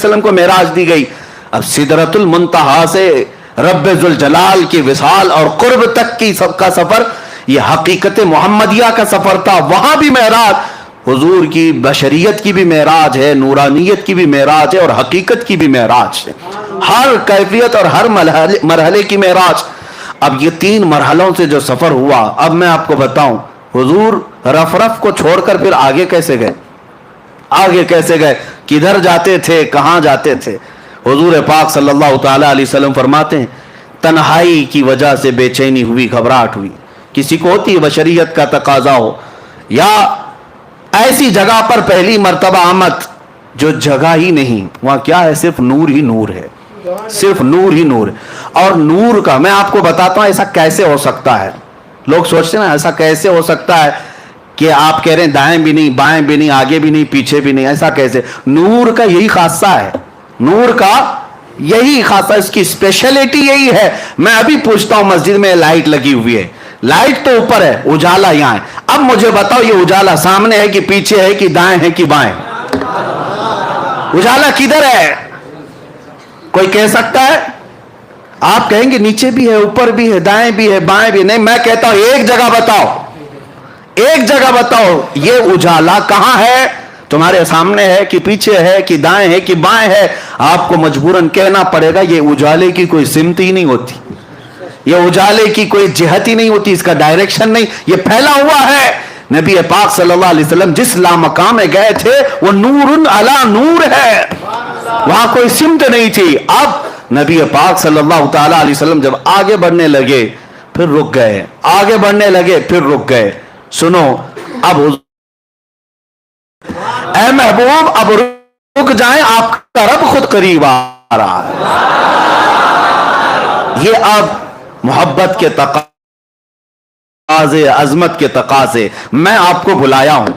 वसल्लम को मेराज दी गई। अब सिदरतुल मुंतहा से रब ज़ुल जलाल की विसाल और कुर्ब तक की सबका सफर, ये हकीकत मोहम्मदिया का सफर था। वहां भी मेराज हुजूर की बशरियत की भी मेराज है, नूरानियत की भी मेराज है और हकीकत की भी मेराज है, हर कैफियत और हर मरहले की मेराज। अब ये 3 मरहलों से जो सफर हुआ, अब मैं आपको बताऊं हुजूर रफ को छोड़कर फिर आगे कैसे गए, आगे कैसे गए, किधर जाते थे, कहां जाते थे। हुजूर पाक सल्लल्लाहु ताला अलैहि वसल्लम फरमाते हैं, तन्हाई की वजह से बेचैनी हुई, घबराहट हुई, किसी को होती है, बशरियत का तकाजा हो, या ऐसी जगह पर पहली मर्तबा आमद जो जगह ही नहीं, वहां क्या है, सिर्फ नूर ही नूर है, सिर्फ नूर ही नूर। और नूर का मैं आपको बताता हूं ऐसा कैसे हो सकता है। लोग सोचते हैं ना ऐसा कैसे हो सकता है कि आप कह रहे हैं दाएं भी नहीं, बाएं भी नहीं, आगे भी नहीं, पीछे भी नहीं, ऐसा कैसे। नूर का यही खासा है, नूर का यही खासा, इसकी स्पेशलिटी यही है। मैं अभी पूछता हूं, मस्जिद में लाइट लगी हुई है, लाइट तो ऊपर है, उजाला यहां है। अब मुझे बताओ ये उजाला सामने है कि पीछे है कि दाएं है कि बाएं, उजाला किधर है, कोई कह सकता है? आप कहेंगे नीचे भी है, ऊपर भी है, दाएं भी है, बाएं भी नहीं। मैं कहता हूं एक जगह बताओ, एक जगह बताओ, ये उजाला कहां है, तुम्हारे सामने है कि पीछे है कि दाएं है कि बाएं है। आपको मजबूरन कहना पड़ेगा ये उजाले की कोई सिमत ही नहीं होती, ये उजाले की कोई जिहत ही नहीं होती, इसका डायरेक्शन नहीं, ये फैला हुआ है। नबी पाक सल्लल्लाहु अलैहि वसल्लम जिस लामकाम में गए थे वो नूरुन अला नूर है, वहां कोई सिमत नहीं थी। अब नबी पाक सल्लल्लाहु ताला अलैहि वसल्लम जब आगे बढ़ने लगे फिर रुक गए, आगे बढ़ने लगे फिर रुक गए। सुनो, अब ऐ महबूब अब रुक जाएं, आपका रब खुद करीब आ रहा है। ये अब मोहब्बत के तकाज़े, अजमत के तकाज़े, मैं आपको बुलाया हूं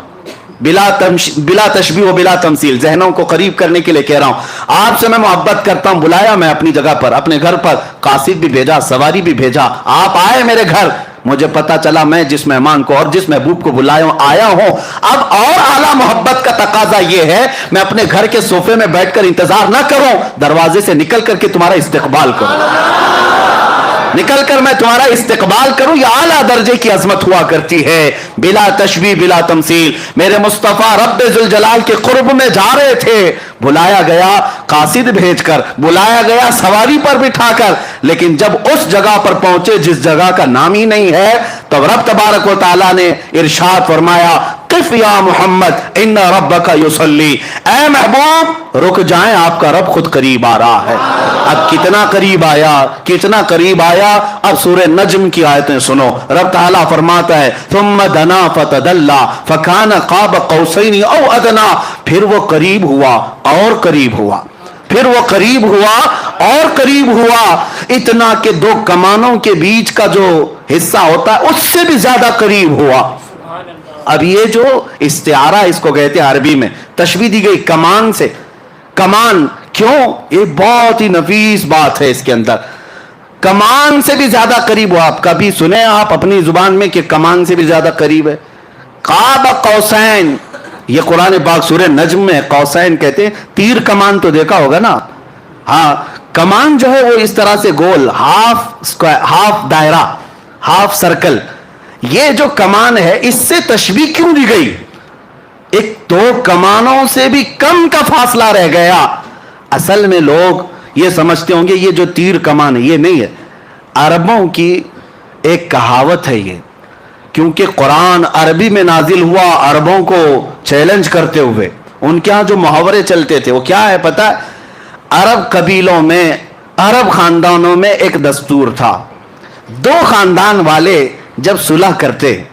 बिला तशबीह व बिला तमसील, जहनों को करीब करने के लिए कह रहा हूं। आपसे मैं मोहब्बत करता हूं, बुलाया मैं अपनी जगह पर, अपने घर पर कासिद भी भेजा, सवारी भी भेजा, आप आए मेरे घर। मुझे पता चला मैं जिस मेहमान को और जिस महबूब को बुलाया आया हूं, अब और आला मोहब्बत का तकाजा यह है मैं अपने घर के सोफे में बैठकर इंतजार ना करूं, दरवाजे से निकल करके तुम्हारा इस्तेकबाल करूं, निकल कर मैं तुम्हारा इस्तेकबाल करूं। यह आला दर्जे की अजमत हुआ करती है, बिला तशबीह बिला तमसील। मेरे मुस्तफा रब्बे ज़ुल जलाल के कुर्ब में जा रहे थे, बुलाया गया कासिद भेजकर, बुलाया गया सवारी पर बिठाकर, लेकिन जब उस जगह पर पहुंचे जिस जगह का नाम ही नहीं है, तब रब तबारक व तआला ने इरशाद फरमाया, किफ या मोहम्मद इन्ना रब्बका युसल्ली, ऐ महबूब रुक जाएं, आपका रब खुद करीब आ रहा है। अब कितना करीब आया, कितना करीब आया। अब सूरह नज्म की आयतें सुनो, रब तआला फरमाता है, थुम्मा दना फतदल्ला फकाना क़ाब क़ौसैन औ अदना, फिर वो करीब हुआ और करीब हुआ, फिर वो करीब हुआ और करीब हुआ, इतना कि 2 कमानों के बीच का जो हिस्सा होता है उससे भी ज्यादा करीब हुआ। अब ये जो इस्तिआरा इसको कहते हैं अरबी में, तशबीह दी गई कमान से। कमान क्यों, ये बहुत ही नफीस बात है इसके अंदर, कमान से भी ज्यादा करीब हुआ। आप कभी सुने आप अपनी जुबान में कि कमान से भी ज्यादा करीब है? क़ाब क़ौसैन, ये कुरान पाक सूरह नज्म में कौसैन कहते हैं, तीर कमान तो देखा होगा ना। हाँ, कमान जो है वो इस तरह से गोल, हाफ स्क्वायर, हाफ दायरा, हाफ सर्कल, ये जो कमान है इससे तशबीह क्यों दी गई? एक 2 कमानों से भी कम का फासला रह गया। असल में लोग ये समझते होंगे ये जो तीर कमान है ये नहीं है, अरबों की एक कहावत है ये, क्योंकि कुरान अरबी में नाजिल हुआ अरबों को चैलेंज करते हुए। उनके यहाँ जो मुहावरे चलते थे वो क्या है पता है? अरब कबीलों में, अरब खानदानों में एक दस्तूर था, 2 खानदान वाले जब सुलह करते,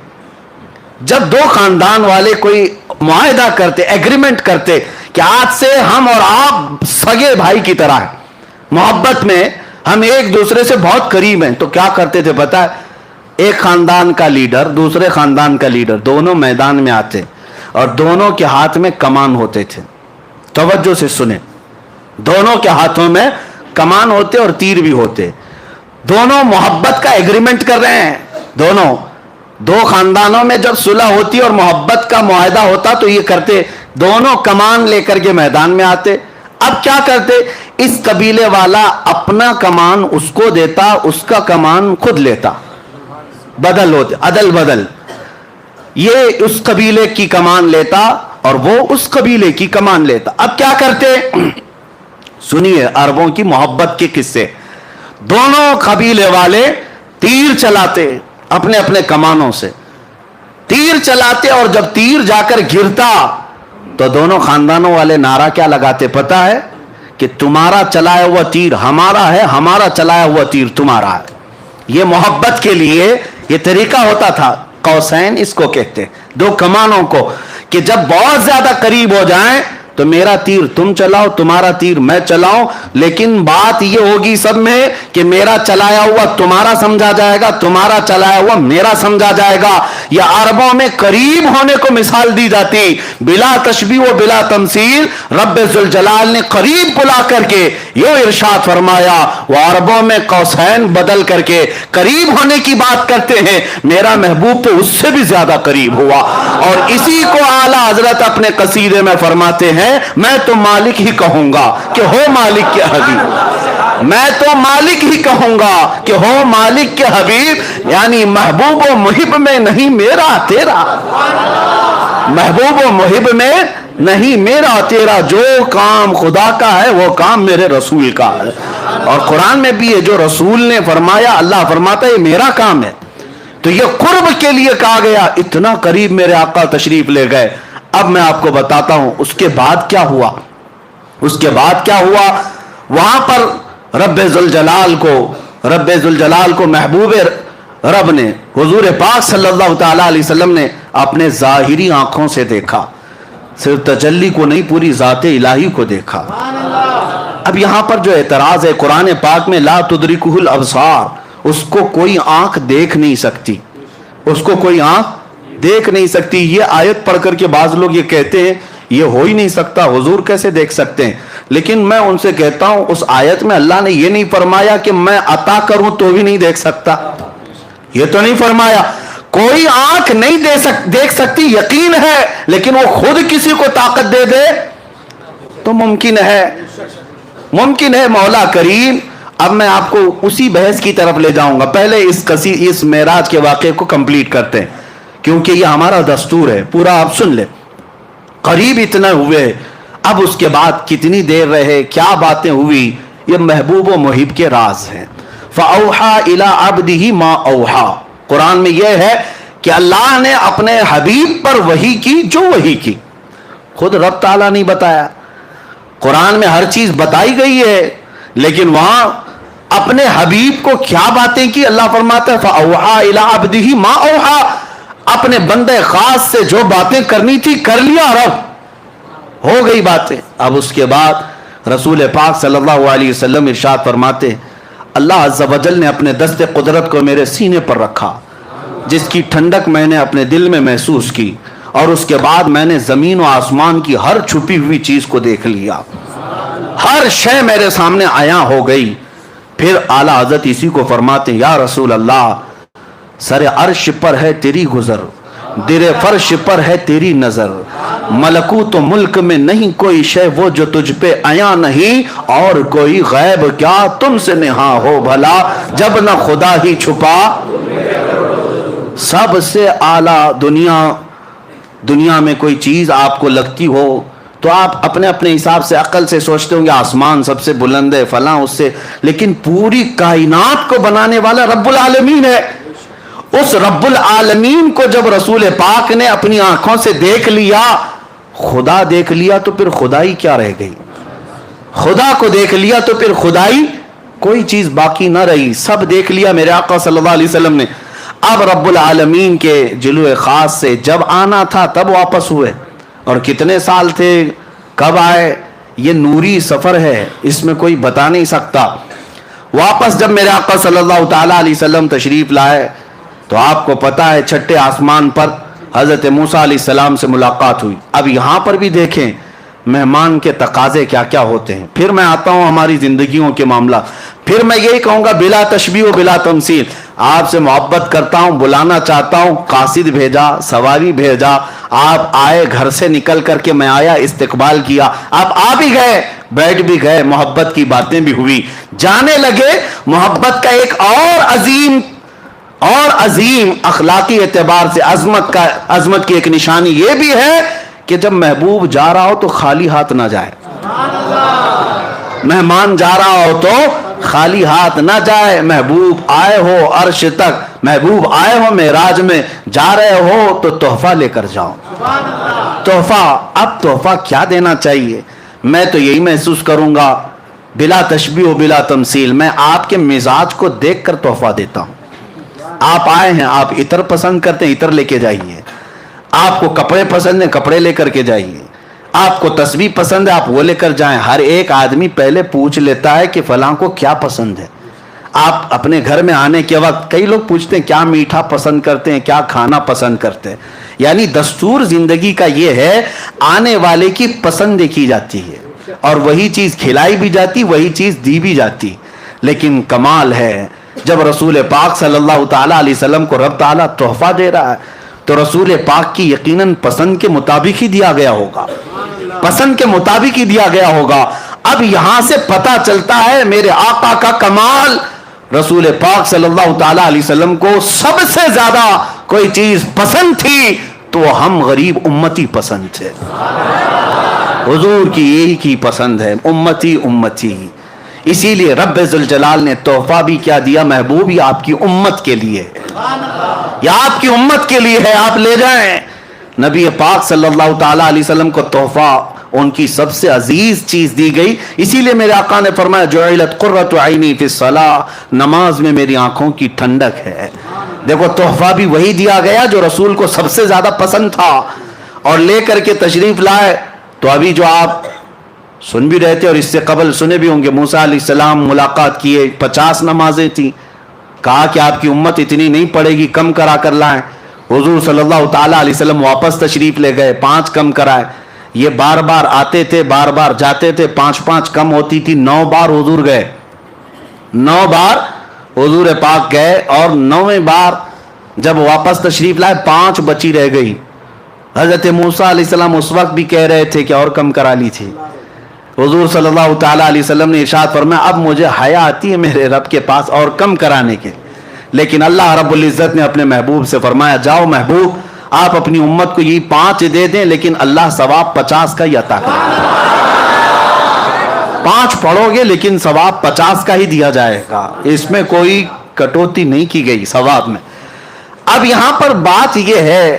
जब 2 खानदान वाले कोई मुआहदा करते, एग्रीमेंट करते कि आज से हम और आप सगे भाई की तरह हैं, मोहब्बत में हम एक दूसरे से बहुत करीब हैं, तो क्या करते थे पता है? एक खानदान का लीडर दूसरे खानदान का लीडर दोनों मैदान में आते और दोनों के हाथ में कमान होते थे। तवज्जो से सुने, दोनों के हाथों में कमान होते और तीर भी होते। दोनों मोहब्बत का एग्रीमेंट कर रहे हैं, दोनों 2 खानदानों में जब सुलह होती और मोहब्बत का मुआहदा होता तो ये करते, दोनों कमान लेकर के मैदान में आते। اب کیا کرتے, اس قبیلے والا اپنا کمان اس کو دیتا, اس کا کمان خود لیتا, بدل ہوتے, عدل بدل, یہ اس قبیلے کی کمان لیتا اور وہ اس قبیلے کی کمان لیتا. اب کیا کرتے, سنیے عربوں کی محبت کے قصے. دونوں قبیلے والے تیر چلاتے, اپنے اپنے کمانوں سے تیر چلاتے, اور جب تیر جا کر گرتا تو دونوں خاندانوں والے نعرہ کیا لگاتے پتا ہے, کہ تمہارا چلایا ہوا تیر ہمارا ہے, ہمارا چلایا ہوا تیر تمہارا ہے. یہ محبت کے لیے یہ طریقہ ہوتا تھا. قوسین اس کو کہتے, دو کمانوں کو, کہ جب بہت زیادہ قریب ہو جائیں تو میرا تیر تم چلاؤ, تمہارا تیر میں چلاؤں, لیکن بات یہ ہوگی سب میں کہ میرا چلایا ہوا تمہارا سمجھا جائے گا, تمہارا چلایا ہوا میرا سمجھا جائے گا. یا عربوں میں قریب ہونے کو مثال دی جاتی, بلا تشبیہ و بلا تمثیل. رب ذوالجلال نے قریب بلا کر کے یہ ارشاد فرمایا, وہ عربوں میں قوسین بدل کر کے قریب ہونے کی بات کرتے ہیں, میرا محبوب تو اس سے بھی زیادہ قریب ہوا. اور اسی کو اعلیٰ حضرت اپنے قصیدے میں فرماتے ہیں, میں تو مالک ہی کہوں گا کہ ہو مالک کے حبیب, میں تو مالک ہی کہوں گا کہ ہو مالک کے حبیب. یعنی محبوب و محب میں نہیں میرا تیرا, محبوب و محب میں نہیں میرا تیرا, جو کام خدا کا ہے وہ کام میرے رسول کا ہے. اور قرآن میں بھی ہے, جو رسول نے فرمایا اللہ فرماتا ہے یہ میرا کام ہے. تو یہ قرب کے لیے کہا گیا, اتنا قریب میرے آقا تشریف لے گئے. اب میں آپ کو بتاتا ہوں اس کے بعد کیا ہوا. اس کے بعد کیا ہوا, وہاں پر رب ذوالجلال کو محبوب رب نے, حضور پاک صلی اللہ تعالی علیہ وسلم نے اپنے ظاہری آنکھوں سے دیکھا, صرف تجلی کو نہیں پوری ذات الہی کو دیکھا. اب یہاں پر جو اعتراض ہے, قرآن پاک میں لا تدرکہ الابصار, اس کو کوئی آنکھ دیکھ نہیں سکتی, اس کو کوئی آنکھ دیکھ نہیں سکتی. یہ آیت پڑھ کر کے بعض لوگ یہ کہتے ہیں یہ ہو ہی نہیں سکتا, حضور کیسے دیکھ سکتے ہیں. لیکن میں ان سے کہتا ہوں اس آیت میں اللہ نے یہ نہیں فرمایا کہ میں عطا کروں تو بھی نہیں دیکھ سکتا, یہ تو نہیں فرمایا. کوئی آنکھ نہیں دیکھ سکتی یقین ہے, لیکن وہ خود کسی کو طاقت دے دے تو ممکن ہے, ممکن ہے. مولا کریم, اب میں آپ کو اسی بحث کی طرف لے جاؤں گا. پہلے اس معراج کے واقعے کو کمپلیٹ کرتے ہیں, کیونکہ یہ ہمارا دستور ہے, پورا آپ سن لیں. قریب اتنا ہوئے, اب اس کے بعد کتنی دیر رہے, کیا باتیں ہوئی, یہ محبوب و محب کے راز ہیں. فَأَوْحَى إِلَىٰ عَبْدِهِ مَا أَوْحَى, قرآن میں یہ ہے کہ اللہ نے اپنے حبیب پر وحی کی جو وحی کی, خود رب تعالیٰ نہیں بتایا. قرآن میں ہر چیز بتائی گئی ہے, لیکن وہاں اپنے حبیب کو کیا باتیں کی, اللہ فرماتا ہے فَأَوْحَى إِلَىٰ عَبْدِهِ مَا أَوْحَى, اپنے بندے خاص سے جو باتیں کرنی تھی کر لیا, رب ہو گئی باتیں. اب اس کے بعد رسول پاک صلی اللہ علیہ وسلم ارشاد فرماتے, اللہ عز و جل نے اپنے دست قدرت کو میرے سینے پر رکھا, جس کی ٹھنڈک میں نے اپنے دل میں محسوس کی, اور اس کے بعد میں نے زمین و آسمان کی ہر چھپی ہوئی چیز کو دیکھ لیا, ہر شے میرے سامنے عیاں ہو گئی. پھر اعلیٰ حضرت اسی کو فرماتے, یا رسول اللہ, سر عرش پر ہے تیری گزر, در فرش پر ہے تیری نظر, ملکوت و ملک میں نہیں کوئی شے وہ جو تجھ پہ عیاں نہیں, اور کوئی غیب کیا تم سے نہاں ہو بھلا, جب نہ خدا ہی چھپا. سب سے اعلیٰ دنیا میں کوئی چیز آپ کو لگتی ہو تو آپ اپنے اپنے حساب سے عقل سے سوچتے ہوں گے آسمان سب سے بلند ہے فلاں اس سے, لیکن پوری کائنات کو بنانے والا رب العالمین ہے. اس رب العالمین کو جب رسول پاک نے اپنی آنکھوں سے دیکھ لیا, خدا دیکھ لیا, تو پھر خدائی کیا رہ گئی. خدا کو دیکھ لیا تو پھر خدائی کوئی چیز باقی نہ رہی, سب دیکھ لیا میرے آقا صلی اللہ علیہ وسلم نے. اب رب العالمین کے جلوے خاص سے جب آنا تھا تب واپس ہوئے, اور کتنے سال تھے, کب آئے, یہ نوری سفر ہے, اس میں کوئی بتا نہیں سکتا. واپس جب میرے آقا صلی اللہ تعالی علیہ وسلم تشریف لائے تو آپ کو پتا ہے چھٹے آسمان پر حضرت موسیٰ علیہ السلام سے ملاقات ہوئی. اب یہاں پر بھی دیکھیں مہمان کے تقاضے کیا کیا ہوتے ہیں. پھر میں آتا ہوں ہماری زندگیوں کے معاملہ, फिर मैं यही कहूंगा बिला तशबीह व बिला तमसील, आपसे मोहब्बत करता हूं, बुलाना चाहता हूं, कासिद भेजा, सवारी भेजा, आप आए, घर से निकल करके मैं आया, इस्तकबाल किया, आप आ भी गए, बैठ भी गए, मोहब्बत की बातें भी हुई, जाने लगे। मोहब्बत का एक और अजीम अखलाकी एतबार से अजमत की एक निशानी ये भी है कि जब महबूब जा रहा हो तो खाली हाथ ना जाए, मेहमान जा रहा हो तो खाली हाथ ना जाए। महबूब आए हो अर्श तक, महबूब आए हो मेराज में, जा रहे हो तो तोहफा लेकर जाओ। तोहफा, अब तोहफा क्या देना चाहिए? मैं तो यही महसूस करूंगा बिला तशबीह बिला तमसील, मैं आपके मिजाज को देखकर तोहफा देता हूं। आप आए हैं, आप इतर पसंद करते हैं, इतर लेके जाइए। आपको कपड़े पसंद है, कपड़े लेकर के जाइए। आपको तस्बीह पसंद है, आप वो लेकर जाएं। हर एक आदमी पहले पूछ लेता है कि फलां को क्या पसंद है। आप अपने घर में आने के वक्त कई लोग पूछते हैं क्या मीठा पसंद करते हैं, क्या खाना पसंद करते हैं। यानी दस्तूर जिंदगी का ये है, आने वाले की पसंद देखी जाती है और वही चीज खिलाई भी जाती, वही चीज दी भी जाती। लेकिन कमाल है जब रसूल पाक सल्लल्लाहु ताला अलैहि वसल्लम को रब ताला तोहफा दे रहा है तो रसूल पाक की यकीनन पसंद के मुताबिक ही दिया गया होगा, पसंद के मुताबिक ही दिया गया होगा। अब यहां से पता चलता है मेरे आका का कमाल, रसूल पाक सल्लल्लाहु ताला अलैहि वसल्लम को सबसे ज्यादा कोई चीज पसंद थी तो हम गरीब उम्मती पसंद थे। हुजूर की यही की पसंद है, उम्मती उम्मती। इसीलिए रब जुल जलाल ने तोहफा भी क्या दिया, महबूब, ये आपकी उम्मत के लिए है, या आपकी उम्मत के लिए है, आप ले जाएं। नबी पाक सल्लल्लाहु ताला अलैहि वसल्लम को तोहफा उनकी सबसे अजीज चीज दी गई। इसीलिए मेरे आका ने फरमाया जुइलत कुर्रतु ऐनी फिस सलाह, नमाज में मेरी आंखों की ठंडक है। देखो तोहफा भी वही दिया गया जो रसूल को सबसे ज्यादा पसंद था और लेकर के तशरीफ लाए। तो अभी जो आप सुन भी रहे थे और इससे कबल सुने भी होंगे, मूसा अलैहिस्सलाम मुलाकात किए, 50 नमाजें थी, कहा कि आपकी उम्मत इतनी नहीं पड़ेगी, कम करा कर लाएं। हुजूर सल्लल्लाहु ताला अलैहि वसल्लम वापस तशरीफ ले गए, 5 कम कराए। ये बार बार आते थे, बार बार जाते थे, 5-5 कम होती थी, 9 बार हुजूर गए, 9 बार हुजूर पाक गए और 9वें बार जब वापस तशरीफ लाए 5 बची रह गई। हजरत मूसा अलैहिस्सलाम उस वक्त भी कह रहे थे कि और कम करा ली थी। हुजूर सल्लल्लाहु ताला अलैहि वसल्लम ने इरशाद फरमाया अब मुझे हया आती है मेरे रब के पास और कम कराने के, लेकिन अल्लाह रब्बुल इज्जत ने अपने महबूब से फरमाया जाओ महबूब आप अपनी उम्मत को यही 5 दे दें, लेकिन अल्लाह सवाब 50 का ही अता करेगा। 5 पढ़ोगे लेकिन सवाब 50 का ही दिया जाएगा, इसमें कोई कटौती नहीं की गई सवाब में। अब यहां पर बात यह है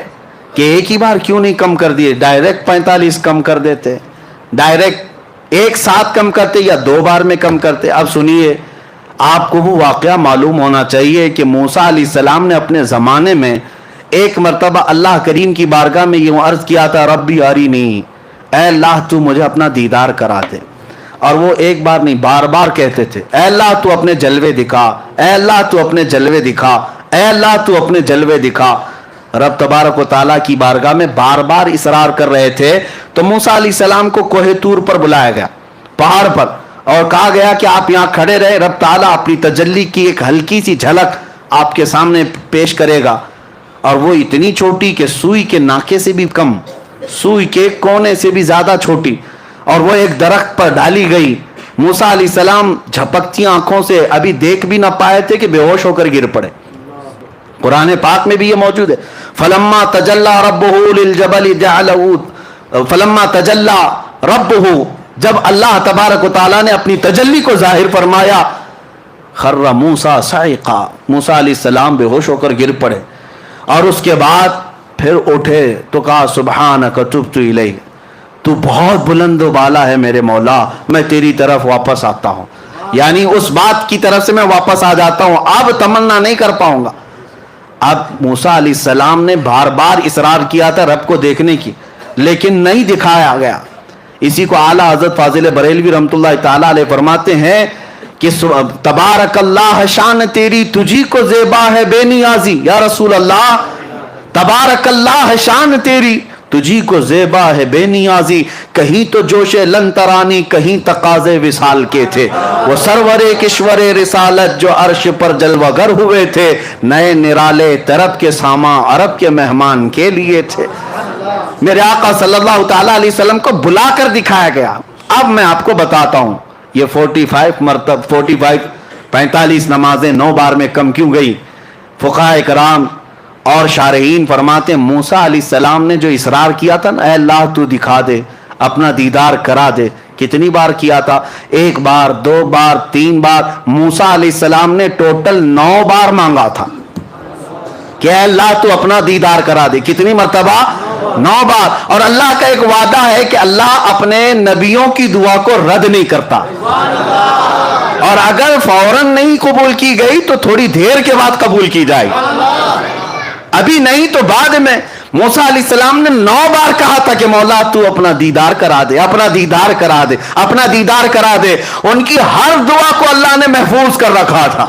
कि एक ही बार क्यों नहीं कम कर दिए, डायरेक्ट 45 कम कर देते, डायरेक्ट एक साथ कम करते या 2 बार में कम करते। अब सुनिए, आपको वो वाकया मालूम होना चाहिए कि मूसा अलैहिस्सलाम ने अपने ज़माने में एक मरतबा अल्लाह करीम की बारगाह में यूँ अर्ज़ किया था रब्बी अरीनी, ऐ अल्लाह तू मुझे अपना दीदार करा दे। और वो एक बार नहीं बार बार कहते थे ऐ अल्लाह तू अपने जलवे दिखा, ऐ अल्लाह तू अपने जलवे दिखा, ऐ अल्लाह तू अपने जलवे दिखा। रब तबारक व तआला की बारगाह में बार बार इसरार कर रहे थे। तो मूसा अलैहिस्सलाम को कोहे तूर पर बुलाया गया, पहाड़ पर, और कहा गया कि आप यहाँ खड़े रहे, रब ताला अपनी तजल्ली की एक हल्की सी झलक आपके सामने पेश करेगा। और वो इतनी छोटी कि सुई के नाके से भी कम, सुई के कोने से भी ज्यादा छोटी, और वो एक दरख्त पर डाली गई। मूसा अलैहिस्सलाम झपकती आंखों से अभी देख भी ना पाए थे कि बेहोश होकर गिर पड़े। कुरान पाक में भी ये मौजूद है, फलम्मा तजल्ला रब्बुहु लिलजबल जअलहु, फलम्मा तजल्ला रब्बुहु, जब अल्लाह तबारक व तआला ने अपनी तजल्ली को जाहिर फरमाया, खर्रा मूसा साइका, मूसा अलैहिस्सलाम बेहोश होकर गिर पड़े। और उसके बाद फिर उठे तो कहा सुब्हानक तुब्तु इलैक, तू बहुत बुलंद बाला है मेरे मौला, मैं तेरी तरफ वापस आता हूँ। यानी उस बात की तरफ से मैं वापस आ जाता हूँ, अब तमन्ना नहीं कर पाऊंगा। अब मूसा अलैहिस्सलाम ने बार बार इसरार किया था रब को देखने की, लेकिन नहीं दिखाया गया। इसी को आला हजरत फाजिल बरेलवी रहमतुल्लाह ताला अलैह फरमाते हैं कि तबारकल्लाह शान तेरी तुझी को ज़ेबा है बेनियाजी, या रसूल अल्लाह तबारकल्लाह शान तेरी तुझी को ज़ेबा है बेनियाजी, कहीं तो जोशे लन तरानी, कहीं तकाज़े विसाल के थे। वो सरवरे किश्वरे रिसालत जो अर्श पर जलवागर हुए थे, नए निराले तरब के सामा अरब के मेहमान के लिए थे। मेरे आका सल्लल्लाहु ताला अलैहि वसल्लम को बुलाकर दिखाया गया। अब मैं आपको बताता हूं ये 45 नमाजें 9 बार में कम क्यों गई। फुक़हा कराम और शारहीन फरमाते मूसा अलैहिस्सलाम ने जो इसरार किया था ना, ऐ अल्लाह तू दिखा दे, अपना दीदार करा दे, कितनी बार किया था? 1 बार, 2 बार, 3 बार। मूसा अलैहिस्सलाम ने टोटल 9 बार मांगा था कि ऐ अल्लाह तू अपना दीदार करा दे। कितनी मर्तबा? 9 बार। और अल्लाह का एक वादा है कि अल्लाह अपने नबियों की दुआ को रद्द नहीं करता, और अगर फौरन नहीं कबूल की गई तो थोड़ी देर के बाद कबूल की जाएगी, अभी नहीं तो बाद में। मूसा अलैहिस्सलाम ने 9 बार कहा था कि मौला तू अपना दीदार करा दे, अपना दीदार करा दे, अपना दीदार करा दे। उनकी हर दुआ को अल्लाह ने महफूज कर रखा था,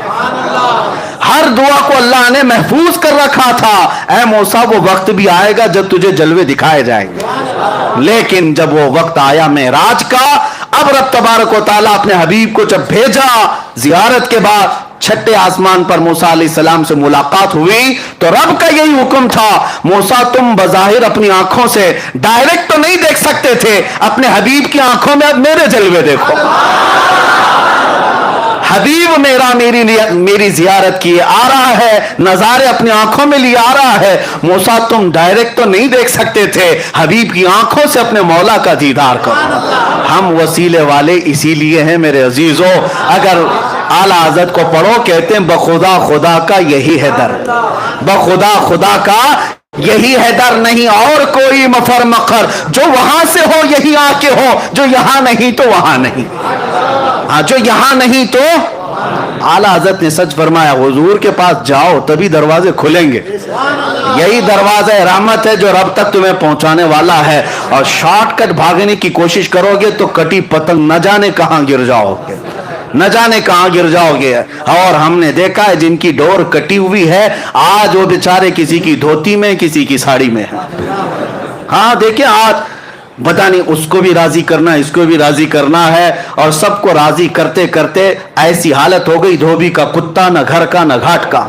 हर दुआ को अल्लाह ने महफूज कर रखा था। ऐ मूसा वो वक्त भी आएगा जब तुझे जलवे दिखाए जाएंगे। लेकिन जब वो वक्त आया मेराज का, अब रब तबारक व तआला अपने हबीब को जब भेजा, जियारत के बाद 6ठे आसमान पर मूसा अलैहिस्सलाम से मुलाकात हुई तो रब का यही हुक्म था, मूसा तुम बज़ाहिर अपनी आंखों से डायरेक्ट तो नहीं देख सकते थे, अपने हबीब की आंखों में अब मेरे जलवे देखो। हबीब मेरा मेरी जियारत किए आ रहा है, नजारे अपनी आंखों में लिए आ रहा है। मूसा तुम डायरेक्ट तो नहीं देख सकते थे, हबीब की आंखों से अपने मौला का दीदार करो। हम वसीले वाले इसीलिए हैं मेरे अजीजों। अगर आला हज़रत को पढ़ो, कहते हैं बखुदा खुदा का यही है दर, बखुदा खुदा का यही है दर, नहीं और कोई मफर मखर। जो वहां से हो यही आके हो, जो यहां नहीं तो वहां नहीं। हाँ, जो यहां नहीं तो। आला हज़रत ने सच फरमाया, हुजूर के पास जाओ तभी दरवाजे खुलेंगे। यही दरवाजा रहमत है जो रब तक तुम्हें पहुंचाने वाला है। और शॉर्टकट भागने की कोशिश करोगे तो कटी पतंग न जाने कहां गिर जाओगे, न जाने कहां गिर जाओगे। और हमने देखा है जिनकी डोर कटी हुई है, आज वो बेचारे किसी की धोती में, किसी की साड़ी में है। हाँ देखिए, आज पता नहीं उसको भी राजी करना, इसको भी राजी करना है, और सबको राजी करते करते ऐसी हालत हो गई, धोबी का कुत्ता, न घर का न घाट का,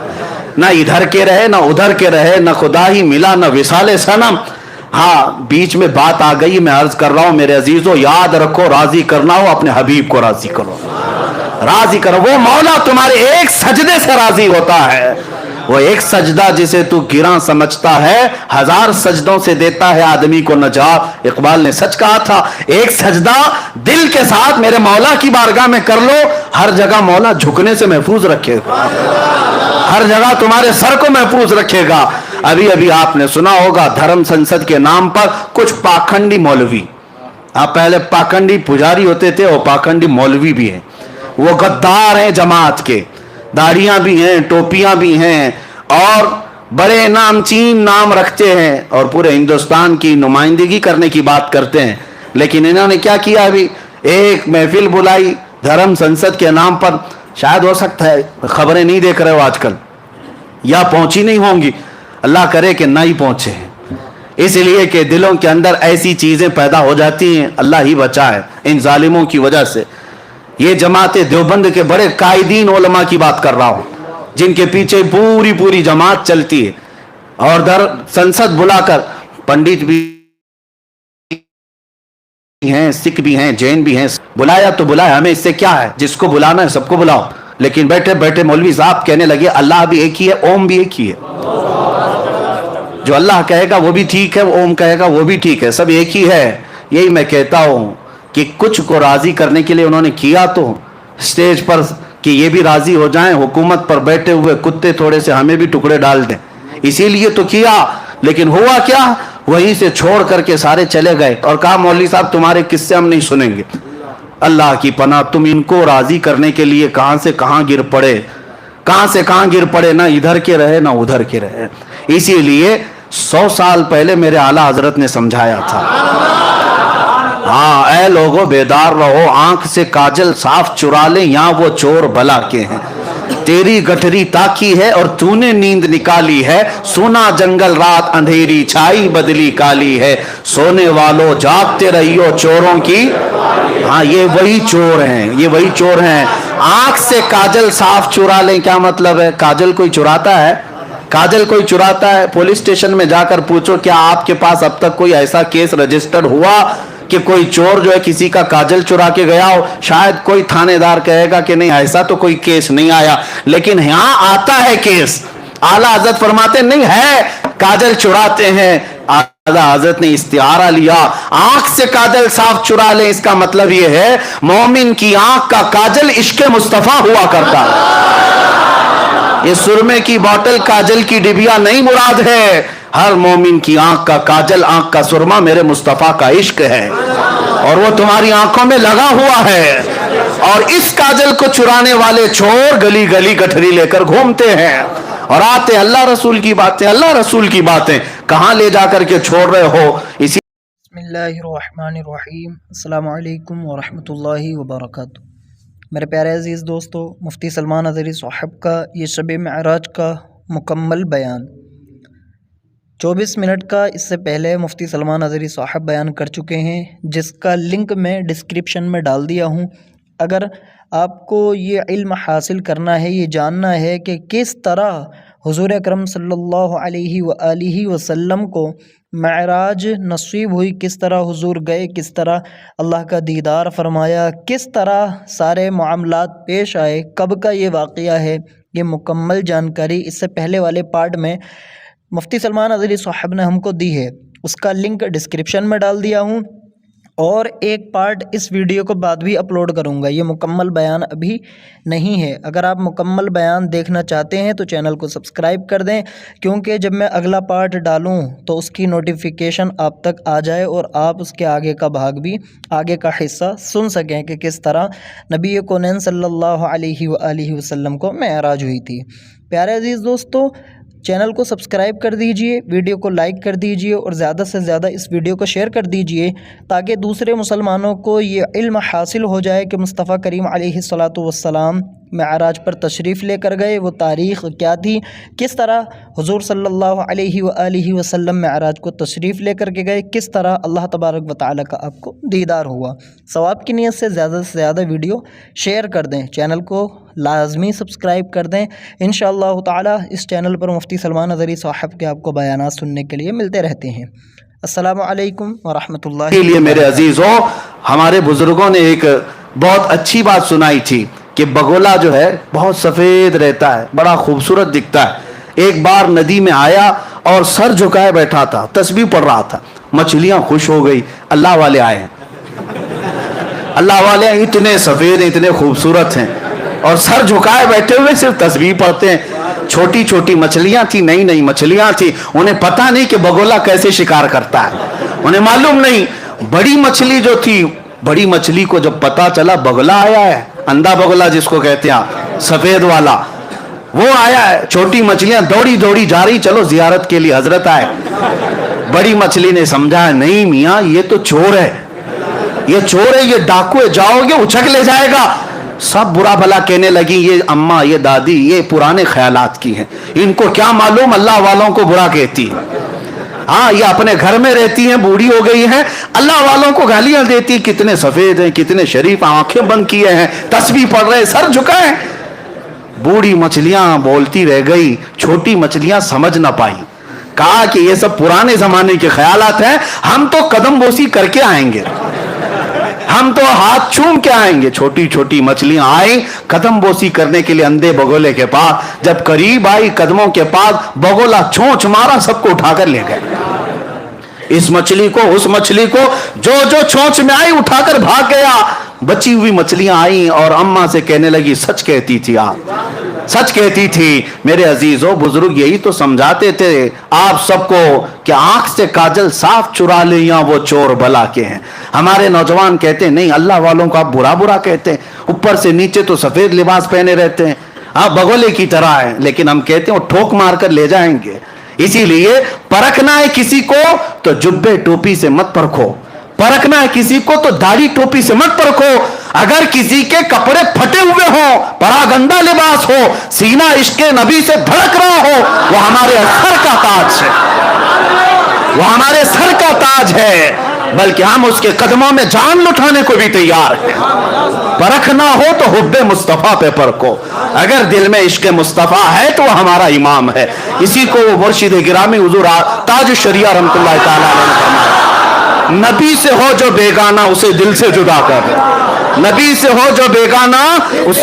न इधर के रहे न उधर के रहे, न खुदा ही मिला न विसाले सनम। हाँ, बीच में बात आ गई, मैं अर्ज कर रहा हूं मेरे अजीजों, याद रखो, राजी करना हो अपने हबीब को राजी करो, राजी करो। वो मौला तुम्हारे एक सजदे से राजी होता है। वो एक सजदा जिसे तू गिरा समझता है, 1000 सजदों से देता है आदमी को नजात। इकबाल ने सच कहा था, एक सजदा दिल के साथ मेरे मौला की बारगाह में कर लो, हर जगह मौला झुकने से महफूज रखेगा, हर जगह तुम्हारे सर को महफूज रखेगा। अभी अभी आपने सुना होगा, धर्म संसद के नाम पर कुछ पाखंडी मौलवी, आप पहले पाखंडी पुजारी होते थे, वो पाखंडी मौलवी भी हैं, वो गद्दार हैं जमात के, दाढ़ियां भी हैं, टोपियां भी हैं, और बड़े नामचीन नाम रखते हैं, और पूरे हिंदुस्तान की नुमाइंदगी करने की बात करते हैं। लेकिन इन्होंने क्या किया, अभी एक महफिल बुलाई धर्म संसद के नाम पर, शायद हो सकता है खबरें नहीं देख रहे हो आजकल, या पहुंची नहीं होंगी, अल्लाह करे कि ना ही पहुंचे, इसलिए कि दिलों के अंदर ऐसी चीजें पैदा हो जाती हैं, अल्लाह ही बचाए इन जालिमों की वजह से। ये जमात देवबंद के बड़े कायदीन उलमा की बात कर रहा हूं, जिनके पीछे पूरी पूरी जमात चलती है, और दर संसद बुलाकर पंडित भी हैं, सिख भी हैं, जैन भी हैं, बुलाया तो बुलाया, हमें इससे क्या है, जिसको बुलाना है सबको बुलाओ। लेकिन बैठे बैठे मौलवी साहब कहने लगे अल्लाह भी एक ही है, ओम भी एक ही है, जो अल्लाह कहेगा वो भी ठीक है, ओम कहेगा वो भी ठीक है, सब एक ही है। यही मैं कहता हूं कि कुछ को राजी करने के लिए उन्होंने किया तो स्टेज पर कि ये भी राजी हो जाएं, हुकूमत पर बैठे हुए कुत्ते थोड़े से हमें भी टुकड़े डाल दें, इसीलिए तो किया। लेकिन हुआ क्या, वहीं से छोड़ करके सारे चले गए और कहा मौलवी साहब तुम्हारे किस्से हम नहीं सुनेंगे। अल्लाह की पनाह, तुम इनको राजी करने के लिए कहां से कहां गिर पड़े, कहां से कहां गिर पड़े, ना इधर के रहे ना उधर के रहे। इसीलिए 100 साल पहले मेरे आला हजरत ने समझाया था, हाँ ऐ लोगों बेदार रहो, आंख से काजल साफ चुरा ले, यहाँ वो चोर भला के हैं। तेरी गठरी ताकी है और तूने नींद निकाली है, सोना जंगल रात अंधेरी छाई बदली काली है, सोने वालों जागते रहियो चोरों की। हाँ ये वही चोर हैं, ये वही चोर हैं। आंख से काजल साफ चुरा लें, क्या मतलब है? काजल कोई चुराता है? काजल कोई चुराता है? पुलिस स्टेशन में जाकर पूछो क्या आपके पास अब तक कोई ऐसा केस रजिस्टर्ड हुआ कि कोई चोर जो है किसी का काजल चुरा के गया हो? शायद कोई थानेदार कहेगा कि नहीं ऐसा तो कोई केस नहीं आया, लेकिन यहां आता है केस। आला हजरत फरमाते नहीं है काजल चुराते हैं, आला हजरत ने इस्तिआरा लिया, आंख से काजल साफ चुरा ले, इसका मतलब यह है मोमिन की आंख का काजल इश्क मुस्तफा हुआ करता है। ये सुरमे की बोतल काजल की डिबिया नहीं मुराद है, हर मोमिन की आंख का काजल, आंख का सुरमा मेरे मुस्तफा का इश्क है, और वो तुम्हारी आंखों में लगा हुआ है। और इस काजल को चुराने वाले चोर गली गली गठरी लेकर घूमते हैं और आते अल्लाह रसूल की बातें, अल्लाह रसूल की बातें कहां ले जाकर के छोड़ रहे हो। इसी बिस्मिल्लाहिर्रहमानिर्रहीम, अस्सलामु अलैकुम वरहमतुल्लाहि वबरकातुहू। मेरे प्यारे अज़ीज़ दोस्तों, मुफ्ती सलमान अज़हरी साहब का ये शब मेराज का मुकम्मल बयान 24 मिनट का इससे पहले मुफ्ती सलमान अज़हरी साहब बयान कर चुके हैं, जिसका लिंक मैं डिस्क्रिप्शन में डाल दिया हूँ। अगर आपको ये इल्म हासिल करना है, ये जानना है कि किस तरह हुज़ूर अकरम सल्लल्लाहु अलैहि वआलिहि वसल्लम को मेराज नसीब हुई, किस तरह हुजूर गए, किस तरह अल्लाह का दीदार फरमाया, किस तरह सारे मामलात पेश आए, कब का ये वाक़या है, ये मुकम्मल जानकारी इससे पहले वाले पार्ट में मुफ्ती सलमान अज़हरी साहब ने हमको दी है। उसका लिंक डिस्क्रिप्शन में डाल दिया हूँ, और एक पार्ट इस वीडियो को बाद भी अपलोड करूँगा। ये मुकम्मल बयान अभी नहीं है। अगर आप मुकम्मल बयान देखना चाहते हैं तो चैनल को सब्सक्राइब कर दें, क्योंकि जब मैं अगला पार्ट डालूँ तो उसकी नोटिफिकेशन आप तक आ जाए और आप उसके आगे का भाग भी, आगे का हिस्सा सुन सकें कि किस तरह नबी कौनैन सल्लल्लाहु अलैहि वसल्लम को मेराज हुई थी। प्यारे अजीज़ दोस्तों, चैनल को सब्सक्राइब कर दीजिए, वीडियो को लाइक कर दीजिए और ज़्यादा से ज़्यादा इस वीडियो को शेयर कर दीजिए, ताकि दूसरे मुसलमानों को ये इल्म हासिल हो जाए कि मुस्तफ़ा करीम अलैहिस्सलातु वस्सलाम मेराज पर तशरीफ़ लेकर गए, वो तारीख़ क्या थी, किस तरह हुज़ूर सल्लल्लाहु अलैहि वसल्लम मेराज को तशरीफ़ लेकर के गए, किस तरह अल्लाह तबारक व तआला का आपको दीदार हुआ। सवाब की नीयत से ज़्यादा वीडियो शेयर कर दें, चैनल को लाजमी सब्सक्राइब कर दें। इंशाअल्लाह ताला इस चैनल पर मुफ्ती सलमान अज़हरी साहब के आपको बयानात सुनने के लिए मिलते रहते हैं। अस्सलामु अलैकुम वरहमतुल्लाहि। के लिए मेरे अजीज़ों, हमारे बुजुर्गों ने एक बहुत अच्छी बात सुनाई थी कि बगोला जो है बहुत सफ़ेद रहता है, बड़ा खूबसूरत दिखता है। एक बार नदी में आया और सर झुकाए बैठा था, तस्बीह पढ़ रहा था। मछलियाँ खुश हो गई, अल्लाह वाले आए, अल्लाह वाले इतने सफ़ेद हैं, इतने खूबसूरत हैं और सर झुकाए बैठे हुए सिर्फ तस्बीह पढ़ते हैं। छोटी छोटी मछलियां थी, नई नई मछलियां थी, उन्हें पता नहीं कि बगोला कैसे शिकार करता है, उन्हें मालूम नहीं। बड़ी मछली जो थी, बड़ी मछली को जब पता चला बगुला आया है, अंधा बगुला जिसको कहते हैं, सफेद वाला, वो आया है, छोटी मछलियां दौड़ी दौड़ी जा रही, चलो जियारत के लिए हजरत आए। बड़ी मछली ने समझा नहीं मियाँ ये तो चोर है, ये चोर है, ये डाकू है, जाओगे उछक ले जाएगा। सब बुरा भला कहने लगी, ये अम्मा, ये दादी, ये पुराने ख्यालात की हैं, इनको क्या मालूम अल्लाह वालों को बुरा कहती है। हाँ, ये अपने घर में रहती हैं, बूढ़ी हो गई हैं, अल्लाह वालों को गालियां देती, कितने सफेद हैं, कितने शरीफ, आंखें बंद किए हैं, तस्बीह पढ़ रहे, सर झुकाए। बूढ़ी मछलियां बोलती रह गई, छोटी मछलियां समझ ना पाई, कहा कि ये सब पुराने जमाने के ख्यालात हैं, हम तो कदम बोसी करके आएंगे, हम तो हाथ चूम के आएंगे। छोटी छोटी मछलियां आई कदम बोसी करने के लिए अंधे बगोले के पास। जब करीब आई कदमों के पास, बगोला चोंच मारा, सबको उठाकर ले गए। इस मछली को, उस मछली को, जो जो चोंच में आई उठाकर भाग गया। बची हुई मछलियां आई और अम्मा से कहने लगी, सच कहती थी आप, सच कहती थी। मेरे अजीजों, बुजुर्ग यही तो समझाते थे आप सबको कि आंख से काजल साफ चुरा ले, या वो चोर भला के हैं। हमारे नौजवान कहते हैं नहीं, अल्लाह वालों को आप बुरा बुरा कहते हैं, ऊपर से नीचे तो सफेद लिबास पहने रहते हैं, आप बगोले की तरह है, लेकिन हम कहते हैं वो ठोक मार कर ले जाएंगे। इसीलिए परखना है किसी को तो जुब्बे टोपी से मत परखो, परखना है किसी को तो दाढ़ी टोपी से मत परखो। अगर किसी के कपड़े फटे हुए हो, परागंदा लिबास हो, सीना इश्क़े नबी से धड़क रहा हो, वो हमारे सर का ताज है, वो हमारे सर का ताज है, बल्कि हम उसके कदमों में जान लुटाने को भी तैयार हैं। परखना हो तो हुब्बे मुस्तफा पे परखो। अगर दिल में इश्क़ मुस्तफा है तो वो हमारा इमाम है। इसी को वो मुर्शिद गिरामी हुजूर ताज शरिया रहमतुल्लाह तआला अलैह ने फरमाया, नबी से हो जो बेगाना उसे दिल से जुदा कर, नबी से हो जो बेगाना उसे